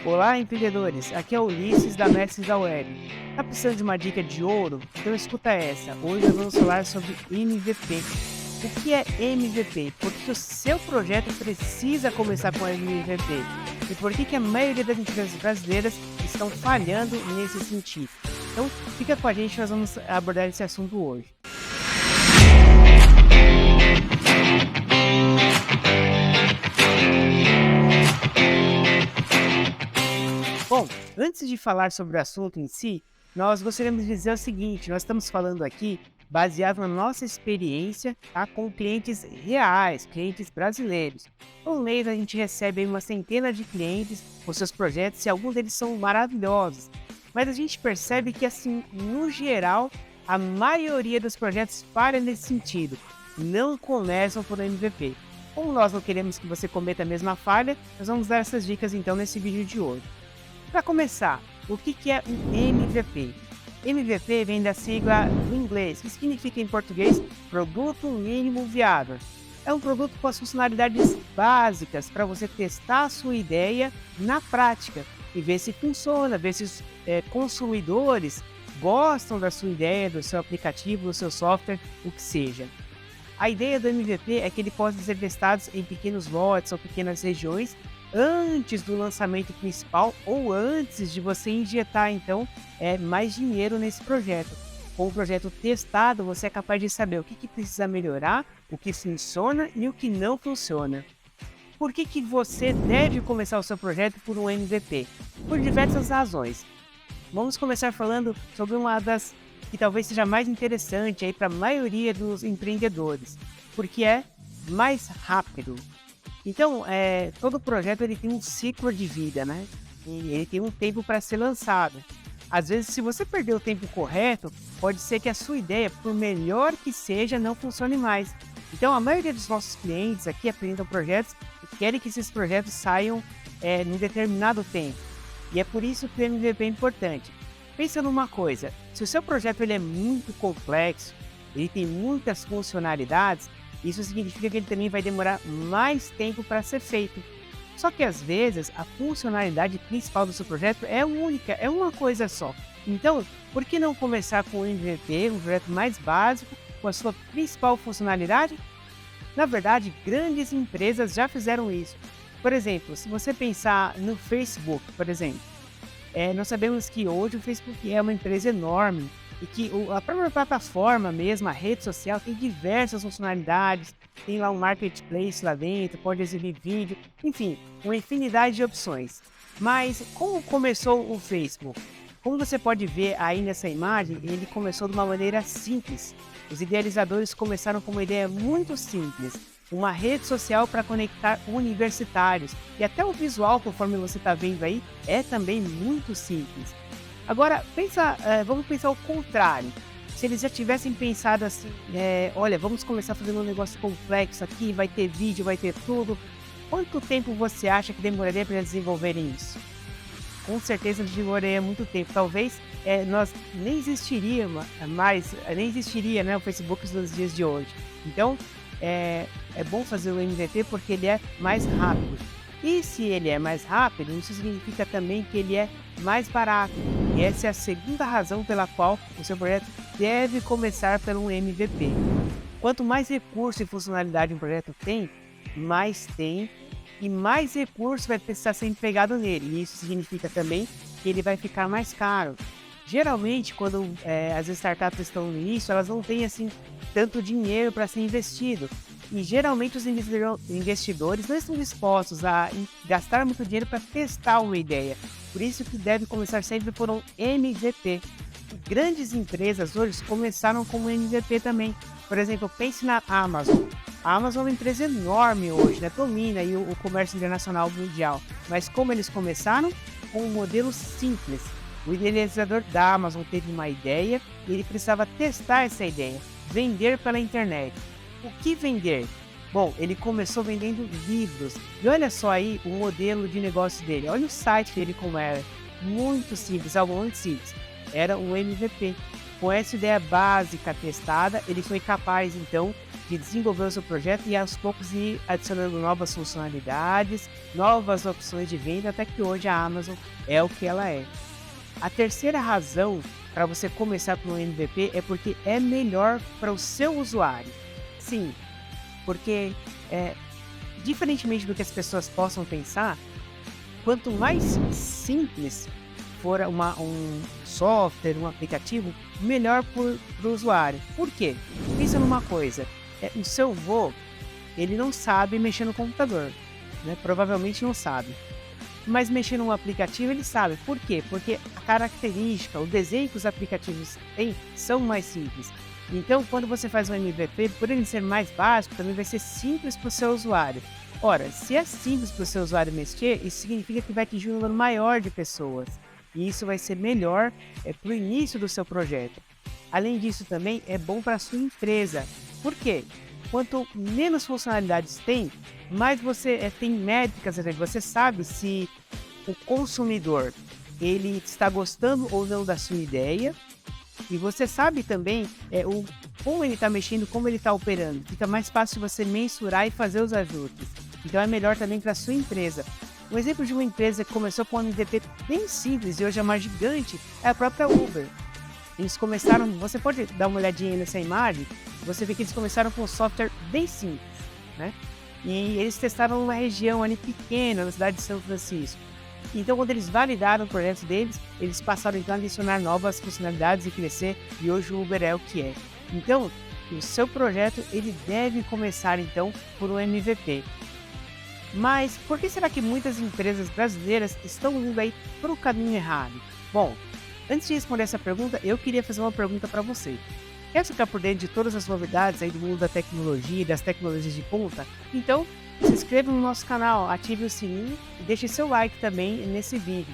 Olá, empreendedores! Aqui é o Ulisses da Mestres da Web. Tá precisando de uma dica de ouro? Então escuta essa. Hoje nós vamos falar sobre MVP. O que é MVP? Por que o seu projeto precisa começar com MVP? E por que a maioria das empresas brasileiras estão falhando nesse sentido? Então fica com a gente, nós vamos abordar esse assunto hoje. Bom, antes de falar sobre o assunto em si, nós gostaríamos de dizer o seguinte: nós estamos falando aqui baseado na nossa experiência, tá, com clientes reais, clientes brasileiros. Por mês a gente recebe aí uma centena de clientes com seus projetos e alguns deles são maravilhosos. Mas a gente percebe que, assim, no geral, a maioria dos projetos falha nesse sentido, não começam por MVP. Como nós não queremos que você cometa a mesma falha, nós vamos dar essas dicas então nesse vídeo de hoje. Para começar, o que é um MVP? MVP vem da sigla em inglês, que significa em português Produto Mínimo Viável. É um produto com as funcionalidades básicas para você testar a sua ideia na prática e ver se funciona, ver se os consumidores gostam da sua ideia, do seu aplicativo, do seu software, o que seja. A ideia do MVP é que ele possa ser testado em pequenos lotes ou pequenas regiões antes do lançamento principal ou antes de você injetar então mais dinheiro nesse projeto. Com o projeto testado, você é capaz de saber o que precisa melhorar, o que funciona e o que não funciona. Por que você deve começar o seu projeto por um MVP? Por diversas razões. Vamos começar falando sobre uma das que talvez seja mais interessante aí para a maioria dos empreendedores, porque é mais rápido. Então, todo projeto ele tem um ciclo de vida, né? E ele tem um tempo para ser lançado. Às vezes, se você perder o tempo correto, pode ser que a sua ideia, por melhor que seja, não funcione mais. Então, a maioria dos nossos clientes aqui apresentam projetos e querem que esses projetos saiam em determinado tempo. E é por isso que o MVP é importante. Pensa numa coisa, se o seu projeto ele é muito complexo, ele tem muitas funcionalidades, isso significa que ele também vai demorar mais tempo para ser feito. Só que às vezes a funcionalidade principal do seu projeto é única, é uma coisa só. Então, por que não começar com o MVP, um projeto mais básico, com a sua principal funcionalidade? Na verdade, grandes empresas já fizeram isso. Por exemplo, se você pensar no Facebook, por exemplo, nós sabemos que hoje o Facebook é uma empresa enorme e que a própria plataforma mesmo, a rede social, tem diversas funcionalidades, tem lá um marketplace lá dentro, pode exibir vídeo, enfim, uma infinidade de opções. Mas como começou o Facebook? Como você pode ver aí nessa imagem, ele começou de uma maneira simples. Os idealizadores começaram com uma ideia muito simples, uma rede social para conectar universitários. E até o visual, conforme você está vendo aí, é também muito simples. Agora, vamos pensar o contrário. Se eles já tivessem pensado assim, olha, vamos começar fazendo um negócio complexo aqui, vai ter vídeo, vai ter tudo. Quanto tempo você acha que demoraria para eles desenvolverem isso? Com certeza demoraria muito tempo. Talvez nós nem existiria mais, nem existiria, né, o Facebook nos dias de hoje. Então, é bom fazer o MVP porque ele é mais rápido. E se ele é mais rápido, isso significa também que ele é mais barato. E essa é a segunda razão pela qual o seu projeto deve começar pelo MVP. Quanto mais recurso e funcionalidade um projeto tem, mais tem e mais recurso vai precisar ser empregado nele. E isso significa também que ele vai ficar mais caro. Geralmente, quando as startups estão no início, elas não têm assim tanto dinheiro para ser investido. E geralmente os investidores não estão dispostos a gastar muito dinheiro para testar uma ideia. Por isso que deve começar sempre por um MVP. E grandes empresas hoje começaram com um MVP também. Por exemplo, pense na Amazon. A Amazon é uma empresa enorme hoje, né? Domina aí o comércio internacional mundial. Mas como eles começaram? Com um modelo simples. O idealizador da Amazon teve uma ideia e ele precisava testar essa ideia, vender pela internet. O que vender? Bom, ele começou vendendo livros. E olha só aí o modelo de negócio dele. Olha o site dele como era. Muito simples, algo muito simples. Era um MVP. Com essa ideia básica testada, ele foi capaz então de desenvolver o seu projeto e aos poucos ir adicionando novas funcionalidades, novas opções de venda, até que hoje a Amazon é o que ela é. A terceira razão para você começar com um MVP é porque é melhor para o seu usuário. Sim, porque diferentemente do que as pessoas possam pensar, quanto mais simples for um software, um aplicativo, melhor para o usuário. Por quê? Pensa numa coisa, o seu avô, ele não sabe mexer no computador, né? Provavelmente não sabe. Mas mexer num aplicativo ele sabe. Por quê? Porque a característica, o desenho que os aplicativos têm são mais simples. Então, quando você faz um MVP, por ele ser mais básico, também vai ser simples para o seu usuário. Ora, se é simples para o seu usuário mexer, isso significa que vai atingir um número maior de pessoas. E isso vai ser melhor para o início do seu projeto. Além disso, também é bom para a sua empresa. Por quê? Quanto menos funcionalidades tem, mais você tem métricas, você sabe se o consumidor ele está gostando ou não da sua ideia, e você sabe também como ele está mexendo, como ele está operando. Fica mais fácil você mensurar e fazer os ajustes. Então é melhor também para a sua empresa. Um exemplo de uma empresa que começou com um MVP bem simples e hoje é mais gigante é a própria Uber. Eles começaram, você pode dar uma olhadinha nessa imagem, você vê que eles começaram com um software bem simples, né? E eles testaram uma região ali pequena, na cidade de São Francisco. Então, quando eles validaram o projeto deles, eles passaram então a adicionar novas funcionalidades e crescer, e hoje o Uber é o que é. Então, o seu projeto ele deve começar então por um MVP. Mas por que será que muitas empresas brasileiras estão indo aí para o caminho errado? Bom, antes de responder essa pergunta, eu queria fazer uma pergunta para você. Quer ficar por dentro de todas as novidades aí do mundo da tecnologia e das tecnologias de ponta? Então, se inscreva no nosso canal, ative o sininho e deixe seu like também nesse vídeo.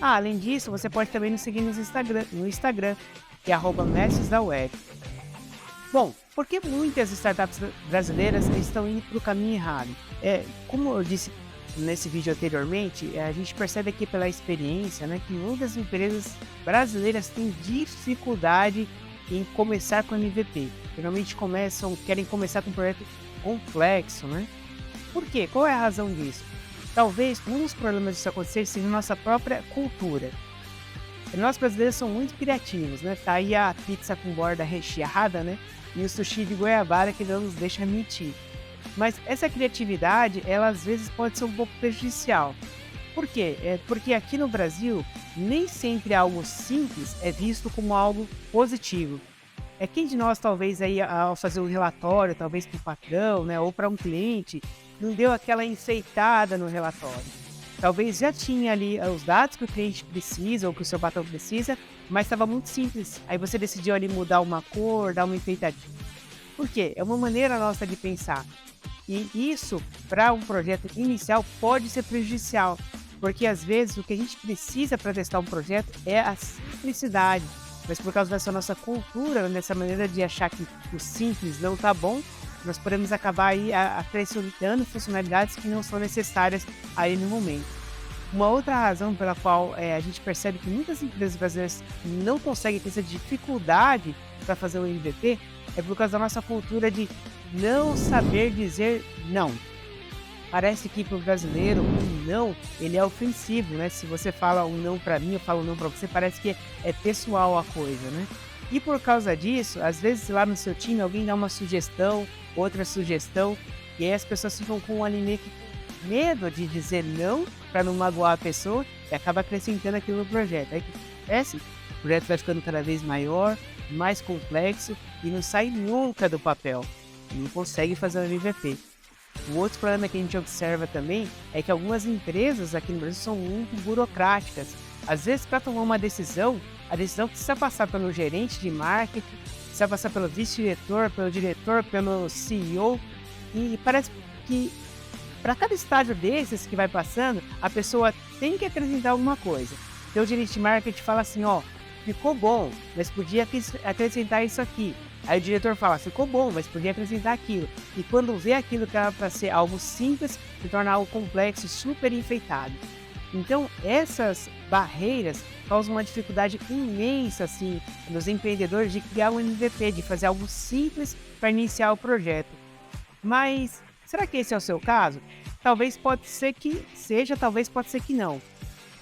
Além disso, você pode também nos seguir no Instagram, que é @mestresdaweb. Bom, por que muitas startups brasileiras estão indo para o caminho errado? Como eu disse nesse vídeo anteriormente, a gente percebe aqui pela experiência, né, que muitas empresas brasileiras têm dificuldade em começar com MVP. Geralmente querem começar com um projeto complexo, né? Por quê? Qual é a razão disso? Talvez um dos problemas disso acontecer seja a nossa própria cultura. Nós brasileiros somos muito criativos, né? Tá aí a pizza com borda recheada, né? E o sushi de goiabada que não nos deixa mentir. Mas essa criatividade, ela às vezes pode ser um pouco prejudicial. Por quê? Porque aqui no Brasil, nem sempre algo simples é visto como algo positivo. Quem de nós talvez aí ao fazer um relatório, talvez para o patrão, né, ou para um cliente, não deu aquela enfeitada no relatório. Talvez já tinha ali os dados que o cliente precisa ou que o seu patrão precisa, mas estava muito simples. Aí você decidiu ali mudar uma cor, dar uma enfeitadinha. Por quê? É uma maneira nossa de pensar. E isso, para um projeto inicial, pode ser prejudicial. Porque às vezes o que a gente precisa para testar um projeto é a simplicidade. Mas por causa dessa nossa cultura, dessa maneira de achar que o simples não está bom, nós podemos acabar aí acrescentando funcionalidades que não são necessárias aí no momento. Uma outra razão pela qual a gente percebe que muitas empresas brasileiras não conseguem ter essa dificuldade para fazer o MVP é por causa da nossa cultura de não saber dizer não. Parece que para o brasileiro um não, ele é ofensivo, né? Se você fala um não para mim, eu falo um não para você, parece que é pessoal a coisa, né? E por causa disso, às vezes lá no seu time alguém dá uma sugestão, outra sugestão, e aí as pessoas ficam com meio que medo de dizer não para não magoar a pessoa e acaba acrescentando aquilo no projeto. Aí o que acontece? O projeto vai ficando cada vez maior, mais complexo e não sai nunca do papel. Não consegue fazer um MVP. O outro problema que a gente observa também é que algumas empresas aqui no Brasil são muito burocráticas. Às vezes, para tomar uma decisão, a decisão precisa passar pelo gerente de marketing, precisa passar pelo vice-diretor, pelo diretor, pelo CEO. E parece que para cada estágio desses que vai passando, a pessoa tem que acrescentar alguma coisa. Então o gerente de marketing fala assim, ficou bom, mas podia acrescentar isso aqui. Aí o diretor fala, ficou bom, mas podia acrescentar aquilo. E quando vê aquilo que era para ser algo simples, se torna algo complexo e super enfeitado. Então, essas barreiras causam uma dificuldade imensa, assim, nos empreendedores de criar um MVP, de fazer algo simples para iniciar o projeto. Mas será que esse é o seu caso? Talvez pode ser que seja, talvez pode ser que não.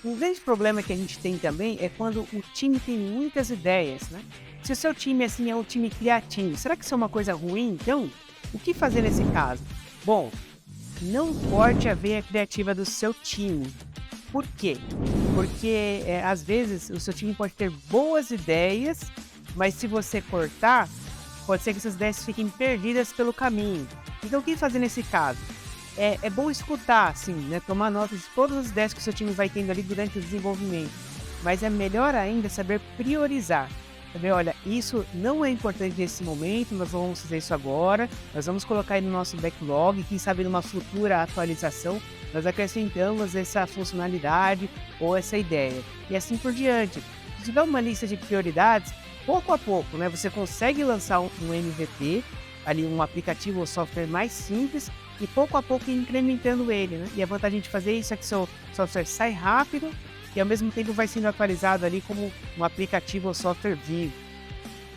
Um grande problema que a gente tem também é quando o time tem muitas ideias, né? Se o seu time assim é um time criativo, será que isso é uma coisa ruim? Então, o que fazer nesse caso? Bom, não corte a veia criativa do seu time. Por quê? Porque às vezes o seu time pode ter boas ideias, mas se você cortar, pode ser que essas ideias fiquem perdidas pelo caminho. Então, o que fazer nesse caso? É bom escutar, assim, né? Tomar nota de todas as ideias que o seu time vai tendo ali durante o desenvolvimento. Mas é melhor ainda saber priorizar. Saber, olha, isso não é importante nesse momento, nós vamos fazer isso agora, nós vamos colocar aí no nosso backlog, quem sabe numa futura atualização, nós acrescentamos essa funcionalidade ou essa ideia. E assim por diante. Se tiver uma lista de prioridades, pouco a pouco, né? Você consegue lançar um MVP, ali um aplicativo ou software mais simples, e pouco a pouco ir incrementando ele, né? E a vantagem de fazer isso é que seu software sai rápido e ao mesmo tempo vai sendo atualizado ali como um aplicativo ou software vivo.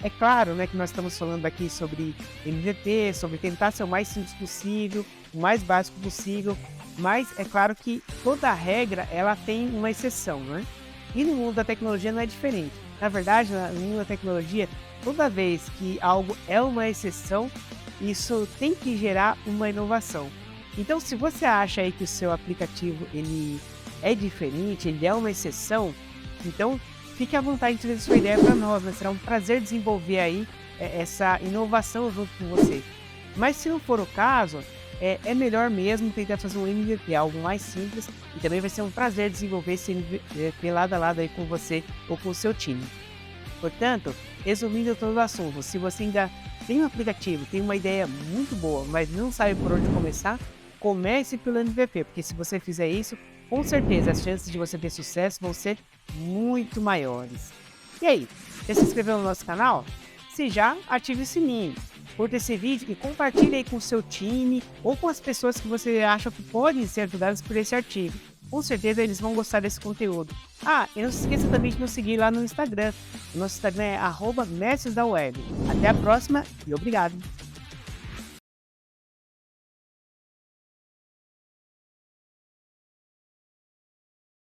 É claro, né, que nós estamos falando aqui sobre MVP, sobre tentar ser o mais simples possível, o mais básico possível, mas é claro que toda regra ela tem uma exceção, né? E no mundo da tecnologia não é diferente. Na verdade, no mundo da tecnologia, toda vez que algo é uma exceção, isso tem que gerar uma inovação. Então, se você acha aí que o seu aplicativo ele é diferente, ele é uma exceção, então fique à vontade de trazer sua ideia para nós, né? Será um prazer desenvolver aí essa inovação junto com você. Mas se não for o caso, é melhor mesmo tentar fazer um MVP, algo mais simples, e também vai ser um prazer desenvolver esse MVP lado a lado aí com você ou com o seu time. Portanto, resumindo todo o assunto, se você ainda tem um aplicativo, tem uma ideia muito boa, mas não sabe por onde começar, comece pelo MVP, porque se você fizer isso, com certeza as chances de você ter sucesso vão ser muito maiores. E aí, já se inscreveu no nosso canal? Se já, ative o sininho, curta esse vídeo e compartilhe aí com o seu time ou com as pessoas que você acha que podem ser ajudadas por esse artigo. Com certeza eles vão gostar desse conteúdo. Ah, e não se esqueça também de nos seguir lá no Instagram. O nosso Instagram é @mestresdaweb. Até a próxima e obrigado!